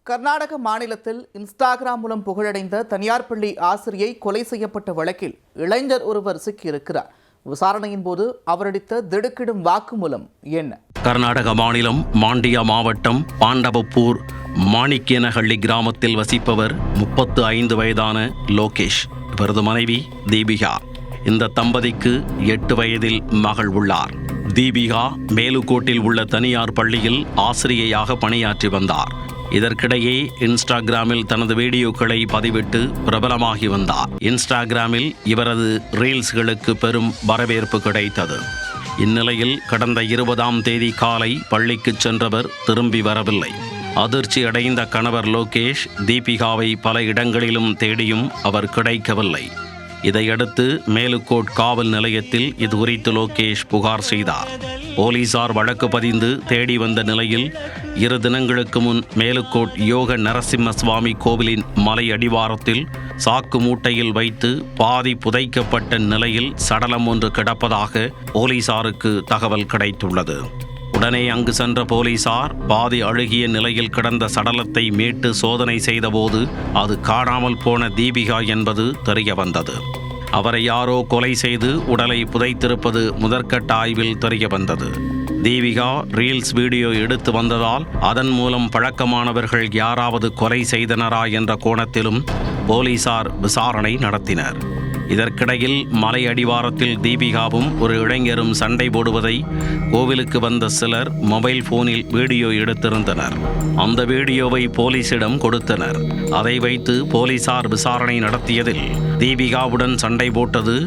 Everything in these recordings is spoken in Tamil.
கர்நாடக மாநிலத்தில் இன்ஸ்டாகிராம் மூலம் புகழடைந்த தனியார் பள்ளி ஆசிரியை கொலை செய்யப்பட்ட வழக்கில் இளைஞர் ஒருவர் சிக்கியிருக்கிறார். விசாரணையின் போது அவரளித்த திடுக்கிடும் வாக்குமூலம் என்ன? கர்நாடக மாநிலம் மாண்டியா மாவட்டம் பாண்டவப்பூர் மாணிக்கேனஹள்ளி கிராமத்தில் வசிப்பவர் 35 வயதான லோகேஷ். இவரது மனைவி தீபிகா. இந்த தம்பதிக்கு 8 வயதில் மகள் உள்ளார். தீபிகா மேலுக்கோட்டில் உள்ள தனியார் பள்ளியில் ஆசிரியையாக பணியாற்றி வந்தார். இதற்கிடையே இன்ஸ்டாகிராமில் தனது வீடியோக்களை பதிவிட்டு பிரபலமாகி வந்தார். இன்ஸ்டாகிராமில் இவரது ரீல்ஸ்களுக்கு பெரும் வரவேற்பு கிடைத்தது. இந்நிலையில் கடந்த 20ஆம் தேதி காலை பள்ளிக்கு சென்றவர் திரும்பி வரவில்லை. அதிர்ச்சி அடைந்த கணவர் லோகேஷ் தீபிகாவை பல இடங்களிலும் தேடியும் அவர் கிடைக்கவில்லை. இதையடுத்து மேலுக்கோட் காவல் நிலையத்தில் இது குறித்து லோகேஷ் புகார் செய்தார். போலீசார் வழக்கு பதிந்து தேடி வந்த நிலையில் 2 தினங்களுக்கு முன் மேலுக்கோட் யோக நரசிம்ம சுவாமி கோவிலின் மலை அடிவாரத்தில் சாக்கு மூட்டையில் வைத்து பாதி புதைக்கப்பட்ட நிலையில் சடலம் ஒன்று கிடப்பதாக போலீசாருக்கு தகவல் கிடைத்துள்ளது. உடனே அங்கு சென்ற போலீசார் பாதி அழுகிய நிலையில் கிடந்த சடலத்தை மீட்டு சோதனை செய்தபோது அது காணாமல் போன தீபிகா என்பது தெரிய வந்தது. அவரை யாரோ கொலை செய்து உடலை புதைத்திருப்பது முதற்கட்ட ஆய்வில் தெரிய வந்தது. தீபிகா ரீல்ஸ் வீடியோ எடுத்து வந்ததால் அதன் மூலம் பழக்கமானவர்கள் யாராவது கொலை செய்தனரா என்ற கோணத்திலும் போலீசார் விசாரணை நடத்தினர். இதற்கிடையில் மலை அடிவாரத்தில் தீபிகாவும் ஒரு இளைஞரும் சண்டை போடுவதை கோவிலுக்கு வந்த சிலர் மொபைல் போனில் வீடியோ எடுத்திருந்தனர். அந்த வீடியோவை போலீசிடம் கொடுத்தனர். அதை வைத்து போலீசார் விசாரணை நடத்தியதில் தீபிகாவுடன் சண்டை போட்டது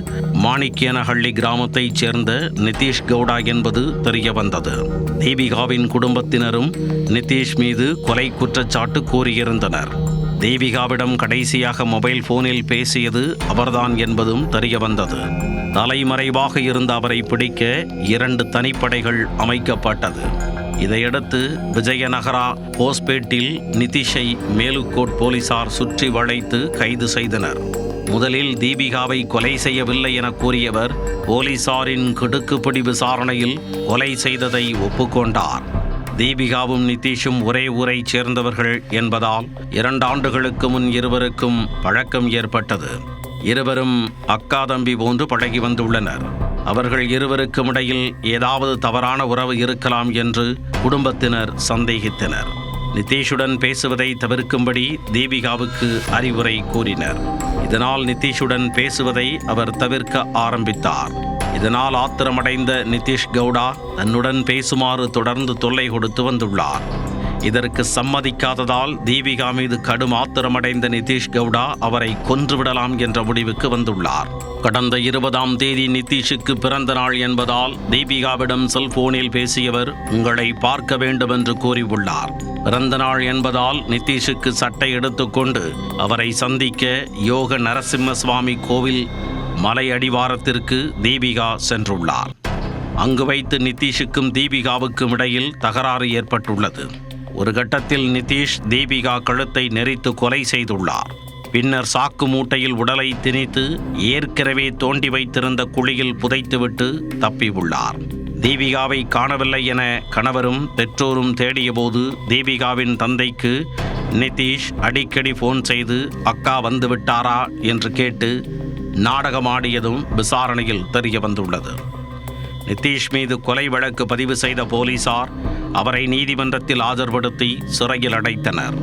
மாணிக்கேனஹள்ளி கிராமத்தைச் சேர்ந்த நிதிஷ் கவுடா என்பது தெரிய வந்தது. தீபிகாவின் குடும்பத்தினரும் நிதிஷ் மீது கொலை குற்றச்சாட்டு கூறியிருந்தனர். தீபிகாவிடம் கடைசியாக மொபைல் போனில் பேசியது அவர்தான் என்பதும் தெரிய வந்தது. தலைமறைவாக இருந்த அவரை பிடிக்க 2 தனிப்படைகள் அமைக்கப்பட்டது. இதையடுத்து விஜயநகரா போஸ்பேட்டில் நிதிஷை மேலுக்கோட் போலீசார் சுற்றி வளைத்து கைது செய்தனர். முதலில் தீபிகாவை கொலை செய்யவில்லை என கூறியவர் போலீசாரின் கிடுக்குப்பிடி விசாரணையில் கொலை செய்ததை ஒப்புக்கொண்டார். தீபிகாவும் நிதிஷும் ஒரே ஊரைச் சேர்ந்தவர்கள் என்பதால் 2 ஆண்டுகளுக்கு முன் இருவருக்கும் பழக்கம் ஏற்பட்டது. இருவரும் அக்கா தம்பி போன்று பழகி வந்துள்ளனர். அவர்கள் இருவருக்கும் இடையில் ஏதாவது தவறான உறவு இருக்கலாம் என்று குடும்பத்தினர் சந்தேகித்தனர். நிதிஷுடன் பேசுவதை தவிர்க்கும்படி தீபிகாவுக்கு அறிவுரை கூறினர். இதனால் நிதிஷுடன் பேசுவதை அவர் தவிர்க்க ஆரம்பித்தார். இதனால் ஆத்திரமடைந்த நிதிஷ் கவுடா தன்னுடன் பேசுமாறு தொடர்ந்து தொல்லை கொடுத்து வந்துள்ளார். இதற்கு சம்மதிக்காததால் தீபிகா மீது கடும் ஆத்திரமடைந்த நிதிஷ் கவுடா அவரை கொன்றுவிடலாம் என்ற முடிவுக்கு வந்துள்ளார். கடந்த 20ஆம் தேதி நிதிஷுக்கு பிறந்த நாள் என்பதால் தீபிகாவிடம் செல்போனில் பேசியவர் உங்களை பார்க்க வேண்டும் என்று கூறியுள்ளார். பிறந்த நாள் என்பதால் நிதிஷுக்கு சட்டை எடுத்துக்கொண்டு அவரை சந்திக்க யோக நரசிம்ம சுவாமி கோவில் மலை அடிவாரத்திற்கு தீபிகா சென்றுள்ளார். அங்கு வைத்து நிதிஷுக்கும் தீபிகாவுக்கும் இடையில் தகராறு ஏற்பட்டுள்ளது. ஒரு கட்டத்தில் நிதிஷ் தீபிகா கழுத்தை நெரித்து கொலை செய்துள்ளார். பின்னர் சாக்கு மூட்டையில் உடலை திணித்து ஏற்கனவே தோண்டி வைத்திருந்த குழியில் புதைத்துவிட்டு தப்பியுள்ளார். தீபிகாவை காணவில்லை என கணவரும் பெற்றோரும் தேடியபோது தீபிகாவின் தந்தைக்கு நிதிஷ் அடிக்கடி போன் செய்து அக்கா வந்து விட்டாரா என்று கேட்டு நாடகமாடியதும் விசாரணையில் தெரிய வந்துள்ளது. நிதிஷ் மீது கொலை வழக்கு பதிவு செய்த போலீசார் அவரை நீதிமன்றத்தில் ஆஜர்படுத்தி சிறையில் அடைத்தனர்.